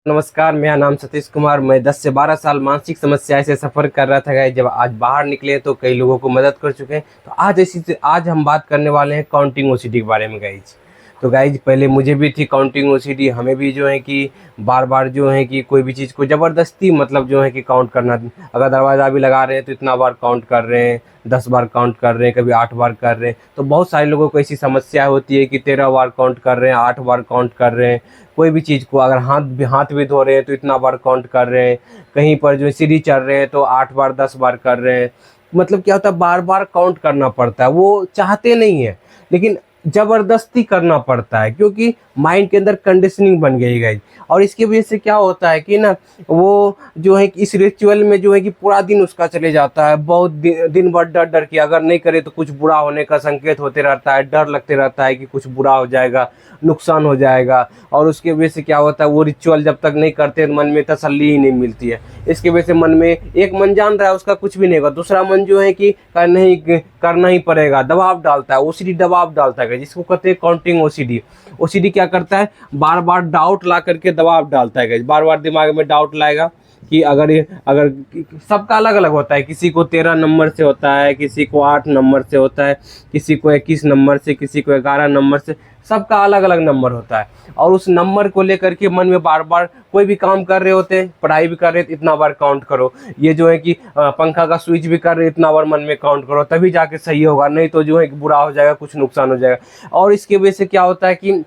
नमस्कार, मेरा नाम सतीश कुमार। मैं 10 से 12 साल मानसिक समस्या से सफ़र कर रहा था गाइस। जब आज बाहर निकले तो कई लोगों को मदद कर चुके हैं। तो आज हम बात करने वाले हैं काउंटिंग ओसीडी के बारे में गाइस। तो गाइस पहले मुझे भी थी काउंटिंग ओसीडी। हमें भी जो है कि बार बार जो है कि कोई भी चीज़ को ज़बरदस्ती मतलब जो है कि काउंट करना। अगर दरवाज़ा भी लगा रहे हैं तो इतना बार काउंट कर रहे हैं, 10 बार काउंट कर रहे हैं, कभी 8 बार कर रहे हैं। तो बहुत सारे लोगों को ऐसी समस्या होती है कि 13 बार काउंट कर रहे हैं, 8 बार काउंट कर रहे हैं। कोई भी चीज़ को अगर हाथ भी धो रहे हैं तो इतना बार काउंट कर रहे हैं। कहीं पर जो सीढ़ी चढ़ रहे हैं तो 8 बार 10 बार कर रहे हैं। मतलब क्या होता है, बार बार काउंट करना पड़ता है। वो चाहते नहीं है लेकिन ज़बरदस्ती करना पड़ता है, क्योंकि माइंड के अंदर कंडीशनिंग बन गई गाइस। और इसकी वजह से क्या होता है कि ना, वो जो है कि इस रिचुअल में जो है कि पूरा दिन उसका चले जाता है। बहुत दिन भर डर डर के अगर नहीं करे तो कुछ बुरा होने का संकेत होते रहता है। डर लगते रहता है कि कुछ बुरा हो जाएगा, नुकसान हो जाएगा। और उसके वजह से क्या होता है, वो रिचुअल जब तक नहीं करते मन में तसल्ली ही नहीं मिलती है। इसकी वजह से मन में एक मन जान रहा है उसका कुछ भी नहीं होगा, दूसरा मन जो है कि करना ही पड़ेगा, दबाव डालता है। ओसीडी दबाव डालता है, जिसको कहते हैं काउंटिंग ओसीडी। ओसीडी क्या करता है, बार बार डाउट ला करके दबाव डालता है। बार बार दिमाग में डाउट लाएगा कि अगर सबका अलग अलग होता है। किसी को 13 नंबर से होता है, किसी को 8 नंबर से होता है, किसी को 21 नंबर से, किसी को 11 नंबर से। सबका अलग अलग नंबर होता है। और उस नंबर को लेकर के मन में बार बार कोई भी काम कर रहे होते हैं, पढ़ाई भी कर रहे हैं, इतना बार काउंट करो। ये जो है कि पंखा का स्विच भी कर रहे हैं, इतना बार मन में काउंट करो, तभी जाके सही होगा, नहीं तो जो है कि बुरा हो जाएगा, कुछ नुकसान हो जाएगा। और इसकी वजह से क्या होता है कि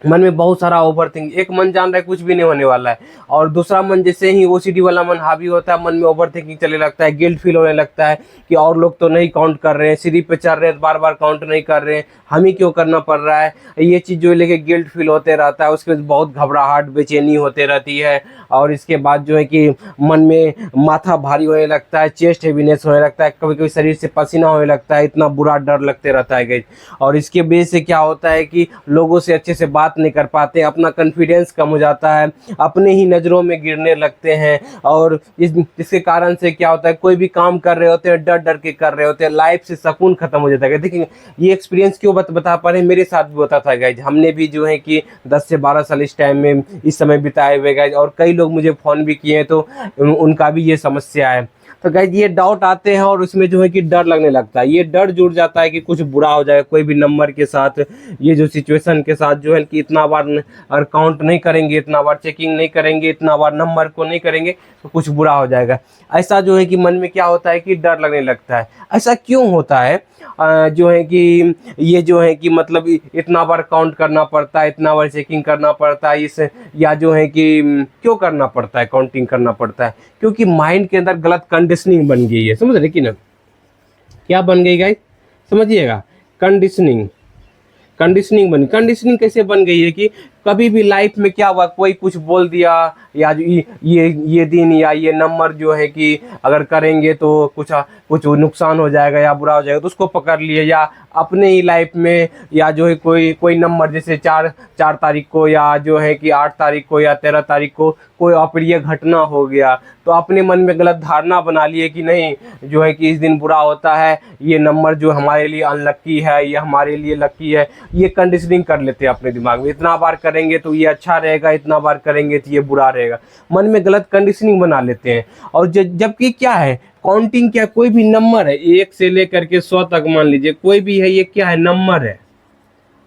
मन में बहुत सारा ओवर थिंक। एक मन जान रहा है कुछ भी नहीं होने वाला है, और दूसरा मन जैसे ही ओसीडी वाला मन हावी होता है, मन में ओवर थिंकिंग चलने लगता है, गिल्ट फील होने लगता है कि और लोग तो नहीं काउंट कर रहे हैं, सीढ़ी पे चढ़ रहे हैं बार बार काउंट नहीं कर रहे हैं, हम ही क्यों करना पड़ रहा है। ये चीज़ जो लेके गिल्ट फील होते रहता है, उसके बाद बहुत घबराहट बेचैनी होते रहती है। और इसके बाद जो है कि मन में माथा भारी होने लगता है, चेस्ट हेवीनेस होने लगता है, कभी कभी शरीर से पसीना होने लगता है, इतना बुरा डर लगते रहता है गाइस। और इसके वजह से क्या होता है कि लोगों से अच्छे से बात नहीं कर पाते, अपना कॉन्फिडेंस कम हो जाता है, अपने ही नज़रों में गिरने लगते हैं। और इसके कारण से क्या होता है, कोई भी काम कर रहे होते हैं, डर डर के कर रहे होते हैं, लाइफ से सुकून खत्म हो जाता है। देखिए ये एक्सपीरियंस क्यों बता पा रहे हैं, मेरे साथ भी होता था गाइज। हमने भी जो है कि 10 से 12 साल इस टाइम में इस समय बिताए हुए गाइज। और कई लोग मुझे फ़ोन भी किए हैं तो उनका भी ये समस्या है। तो गाइज ये डाउट आते हैं और उसमें जो है कि डर लगने लगता है। ये डर जुड़ जाता है कि कुछ बुरा हो जाएगा कोई भी नंबर के साथ, ये जो सिचुएशन के साथ जो है कि इतना बार अगर काउंट नहीं करेंगे, इतना बार चेकिंग नहीं करेंगे, इतना बार नंबर को नहीं करेंगे तो कुछ बुरा हो जाएगा। ऐसा जो है कि मन में क्या होता है कि डर लगने लगता है। ऐसा क्यों होता है, जो है कि ये जो है कि मतलब इतना बार काउंट करना पड़ता है, इतना बार चेकिंग करना पड़ता है, इस या जो है कि क्यों करना पड़ता है, काउंटिंग करना पड़ता है? क्योंकि माइंड के अंदर गलत कंडीशनिंग बन गई है। समझ रहे कि ना, क्या बन गई गाइस, समझिएगा। कंडीशनिंग कंडीशनिंग बनी। कंडीशनिंग कैसे बन गई है कि कभी भी लाइफ में क्या हुआ, कोई कुछ बोल दिया, या ये दिन या ये नंबर जो है कि अगर करेंगे तो कुछ नुकसान हो जाएगा या बुरा हो जाएगा, तो उसको पकड़ लिए। या अपने ही लाइफ में या जो है कोई नंबर जैसे 4 तारीख को, या जो है कि 8 तारीख को या 13 तारीख को कोई अप्रिय घटना हो गया, तो अपने मन में गलत धारणा बना लिए कि नहीं, जो है कि इस दिन बुरा होता है, ये नंबर जो हमारे लिए अनलक्की है, ये हमारे लिए लक्की है। ये कंडीशनिंग कर लेते हैं अपने दिमाग में, इतना बार करेंगे तो ये अच्छा रहेगा, इतना बार करेंगे तो ये बुरा रहेगा। मन में गलत कंडीशनिंग बना लेते हैं। और जबकि क्या है, काउंटिंग क्या, कोई भी नंबर है, 1 से लेकर के 100 तक मान लीजिए, कोई भी है, ये क्या है, नंबर है।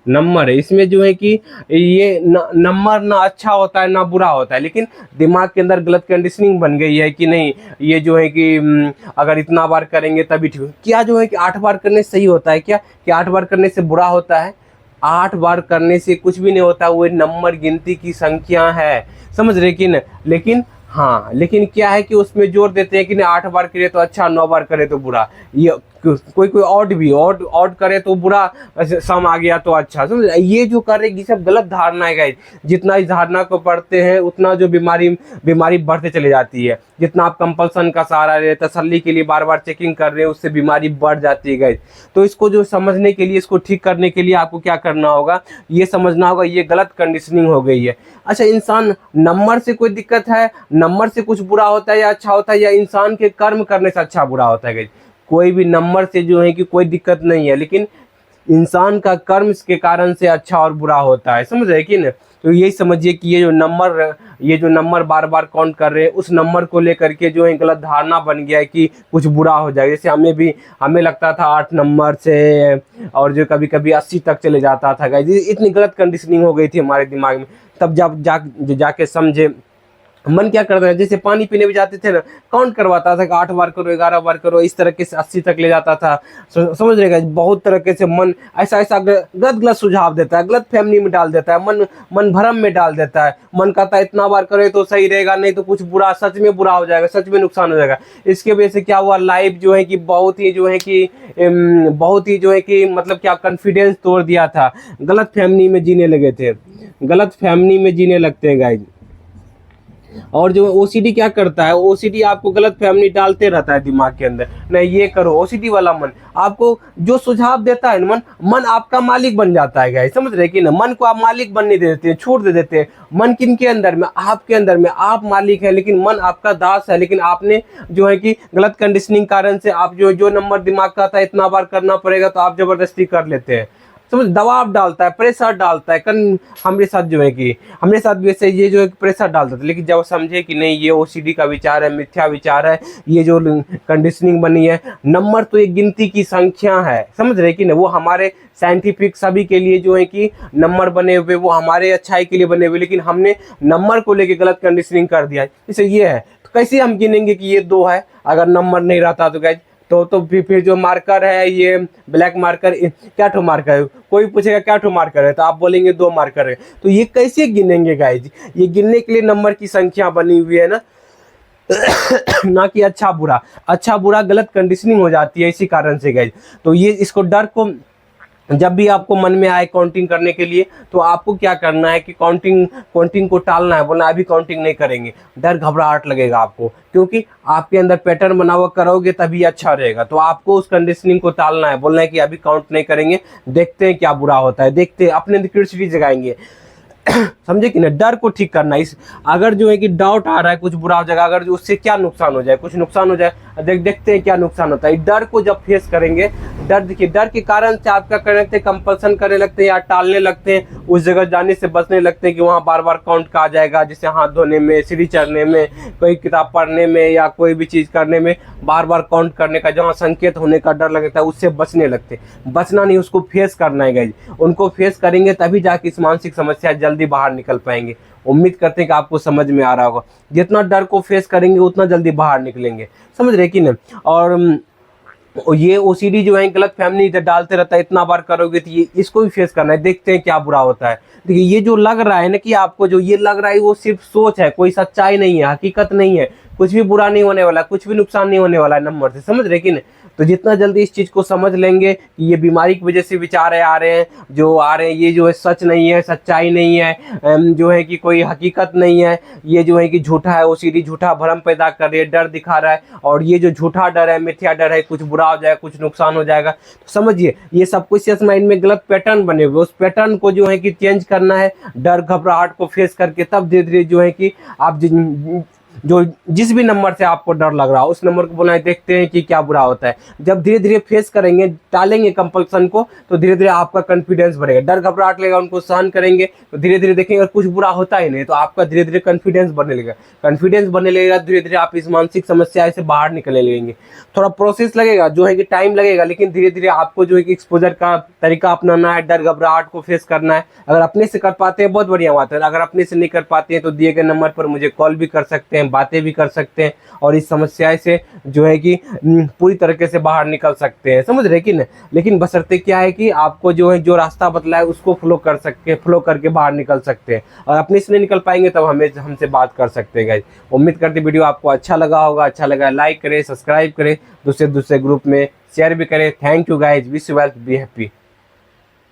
नंबर है, इसमें जो है कि ये नंबर ना अच्छा होता है ना बुरा होता है, लेकिन दिमाग के अंदर गलत कंडीशनिंग बन गई है कि नहीं, ये जो है कि अगर इतना बार करेंगे तभी ठीक। क्या जो है कि 8 बार करने से सही होता है क्या, कि 8 बार करने से बुरा होता है? 8 बार करने से कुछ भी नहीं होता, वो नंबर गिनती की संख्या है, समझ रहे कि न। लेकिन हाँ, लेकिन क्या है कि उसमें जोर देते हैं कि नहीं, 8 बार करे तो अच्छा, 9 बार करे तो बुरा। ये कोई ऑड करे तो बुरा, सम आ गया तो अच्छा। समझ, ये जो कर रहे, ये सब गलत धारणा है गाइस। जितना इस धारणा को पढ़ते हैं उतना जो बीमारी बढ़ते चली जाती है। जितना आप कंपल्सन का सहारा ले, तसल्ली के लिए बार बार चेकिंग कर रहे हैं, उससे बीमारी बढ़ जाती है गाइस। तो इसको जो समझने के लिए, इसको ठीक करने के लिए आपको क्या करना होगा, ये समझना होगा ये गलत कंडीशनिंग हो गई है। अच्छा, इंसान नंबर से कोई दिक्कत है, नंबर से कुछ बुरा होता है या अच्छा होता है, या इंसान के कर्म करने से अच्छा बुरा होता है गाइस? कोई भी नंबर से जो है कि कोई दिक्कत नहीं है, लेकिन इंसान का कर्म के कारण से अच्छा और बुरा होता है, समझ रहे कि ना। तो यही समझिए कि ये जो ये जो नंबर बार बार काउंट कर रहे हैं उस नंबर को लेकर के जो है गलत धारणा बन गया है कि कुछ बुरा हो जाएगा। जैसे हमें लगता था 8 नंबर से, और जो कभी कभी 80 तक चले जाता था गाइस। इतनी गलत कंडीशनिंग हो गई थी हमारे दिमाग में। तब जब जाके समझे, मन क्या करता है, जैसे पानी पीने भी जाते थे ना, काउंट करवाता था कि 8 बार करो, 11 बार करो, इस तरीके से 80 तक ले जाता था। समझ रहे हैं, बहुत तरीके से मन ऐसा गलत सुझाव देता है, गलत फैमिली में डाल देता है, मन भरम में डाल देता है। मन कहता है इतना बार करे तो सही रहेगा, नहीं तो कुछ बुरा, सच में बुरा हो जाएगा, सच में नुकसान हो जाएगा। इसके वजह से क्या हुआ, लाइफ जो है कि बहुत ही जो है कि मतलब क्या कॉन्फिडेंस तोड़ दिया था। गलत फैमिली में जीने लगे थे, गलत फैमिली में जीने लगते हैं गाइज। और जो ओसीडी क्या करता है, ओसीडी आपको गलत फैमिली डालते रहता है दिमाग के अंदर, नहीं ये करो। ओसीडी वाला मन आपको जो सुझाव देता है, मन आपका मालिक बन जाता है गाइस। समझ रहे कि ना, मन को आप मालिक बनने दे देते हैं, छूट दे देते हैं। मन किन के अंदर में, आपके अंदर में। आप मालिक है लेकिन मन आपका दास है। लेकिन आपने जो है कि गलत कंडीशनिंग कारण से आप जो नंबर दिमाग का था इतना बार करना पड़ेगा, तो आप जबरदस्ती कर लेते हैं। समझ, दबाव डालता है, प्रेशर डालता है। हमारे साथ जो है कि हमारे साथ भी ऐसे ये जो है प्रेशर डालता था। लेकिन जब समझे कि नहीं, ये ओसीडी का विचार है, मिथ्या विचार है, ये जो कंडीशनिंग बनी है, नंबर तो एक गिनती की संख्या है। समझ रहे कि ना, वो हमारे साइंटिफिक सभी के लिए जो है कि नंबर बने हुए, वो हमारे अच्छाई के लिए बने हुए। लेकिन हमने नंबर को लेके गलत कंडीशनिंग कर दिया। जैसे ये है, तो कैसे हम गिनेंगे कि ये 2 है अगर नंबर नहीं रहता तो गाइस। तो फिर जो मार्कर है, ये ब्लैक मार्कर, क्या ठो मार्कर है, कोई पूछेगा क्या ठो मार्कर है, तो आप बोलेंगे 2 मार्कर है। तो ये कैसे गिनेंगे गाइज, ये गिनने के लिए नंबर की संख्या बनी हुई है ना ना कि अच्छा बुरा गलत कंडीशनिंग हो जाती है इसी कारण से गाइज। तो ये इसको डर को जब भी आपको मन में आए काउंटिंग करने के लिए, तो आपको क्या करना है कि काउंटिंग को टालना है, बोलना अभी काउंटिंग नहीं करेंगे। डर घबराहट लगेगा आपको, क्योंकि आपके अंदर पैटर्न बना हुआ, करोगे तभी अच्छा रहेगा। तो आपको उस कंडीशनिंग को टालना है, बोलना है कि अभी काउंट नहीं करेंगे, देखते हैं क्या बुरा होता है, देखते हैं, अपने क्यूरियोसिटी जगाएंगे। समझे कि ना, डर को ठीक करना। इस अगर जो है कि डाउट आ रहा है कुछ बुरा हो जाएगा, अगर जो उससे क्या नुकसान हो जाए, कुछ नुकसान हो जाए, देखते हैं क्या नुकसान होता है। डर को जब फेस करेंगे, डर के कारण से आप क्या करने लगते हैं, कंपल्सन करने लगते हैं या टालने लगते हैं, उस जगह जाने से बचने लगते हैं कि वहाँ बार बार काउंट का आ जाएगा। जैसे हाथ धोने में, सीढ़ी चढ़ने में, कोई किताब पढ़ने में या कोई भी चीज़ करने में बार बार काउंट करने का जहाँ संकेत होने का डर लगता है, उससे बचने लगते हैं। बचना नहीं, उसको फेस करना है गाइस। उनको फेस करेंगे तभी जाके इस मानसिक समस्या जल्दी बाहर निकल पाएंगे। उम्मीद करते हैं कि आपको समझ में आ रहा होगा। जितना डर को फेस करेंगे उतना जल्दी बाहर निकलेंगे। समझ रहे कि ना। और ये ओसीडी जो है गलत फैमिली डालते रहता है, इतना बार करोगे तो ये इसको भी फेस करना है, देखते हैं क्या बुरा होता है। देखिए, ये जो लग रहा है ना कि आपको जो ये लग रहा है, वो सिर्फ सोच है, कोई सच्चाई नहीं है, हकीकत नहीं है। कुछ भी बुरा नहीं होने वाला, कुछ भी नुकसान नहीं होने वाला है नंबर से। समझ रहे कि नहीं। तो जितना जल्दी इस चीज़ को समझ लेंगे कि ये बीमारी की वजह से विचार आ रहे हैं, ये जो है सच नहीं है, सच्चाई नहीं है, जो है कि कोई हकीकत नहीं है, ये जो है कि झूठा है, ओसीडी झूठा भ्रम पैदा कर रही है, डर दिखा रहा है। और ये जो झूठा डर है, मिथ्या डर है, कुछ बुरा हो जाएगा, कुछ नुकसान हो जाएगा, तो समझिए ये सब कुछ इस माइंड में गलत पैटर्न बने हुए। उस पैटर्न को जो है कि चेंज करना है, डर घबराहट को फेस करके, तब धीरे धीरे जो है कि आप जिस भी नंबर से आपको डर लग रहा हो, उस नंबर को बोलना है, देखते हैं कि क्या बुरा होता है। जब धीरे धीरे फेस करेंगे, टालेंगे कंपल्सन को, तो धीरे धीरे आपका कॉन्फिडेंस बढ़ेगा। डर घबराहट लगेगा, उनको सहन करेंगे तो धीरे धीरे देखेंगे और कुछ बुरा होता ही नहीं, तो आपका धीरे धीरे कॉन्फिडेंस बढ़ने लगेगा। कॉन्फिडेंस बढ़ने लगेगा, धीरे धीरे आप इस मानसिक समस्या से बाहर निकलने लगेंगे। थोड़ा प्रोसेस लगेगा, जो है कि टाइम लगेगा, लेकिन धीरे धीरे आपको जो है कि एक्सपोजर का तरीका अपनाना है, डर घबराहट को फेस करना है। अगर अपने से कर पाते हैं बहुत बढ़िया बात है, अगर अपने से नहीं कर पाते हैं तो दिए गए नंबर पर मुझे कॉल भी कर सकते हैं, बातें भी कर सकते हैं, और इस समस्या से जो है कि पूरी तरीके से बाहर निकल सकते हैं। समझ रहे कि ना। लेकिन बशर्ते क्या है कि आपको जो है जो रास्ता बतला है उसको फॉलो करके बाहर निकल सकते हैं। और अपने से नहीं निकल पाएंगे तब हमसे बात कर सकते हैं गाइस। उम्मीद करते वीडियो आपको अच्छा लगा होगा। अच्छा लगा लाइक करें, सब्सक्राइब करें, दूसरे ग्रुप में शेयर भी करें। Thank you guys, wish you well, be happy.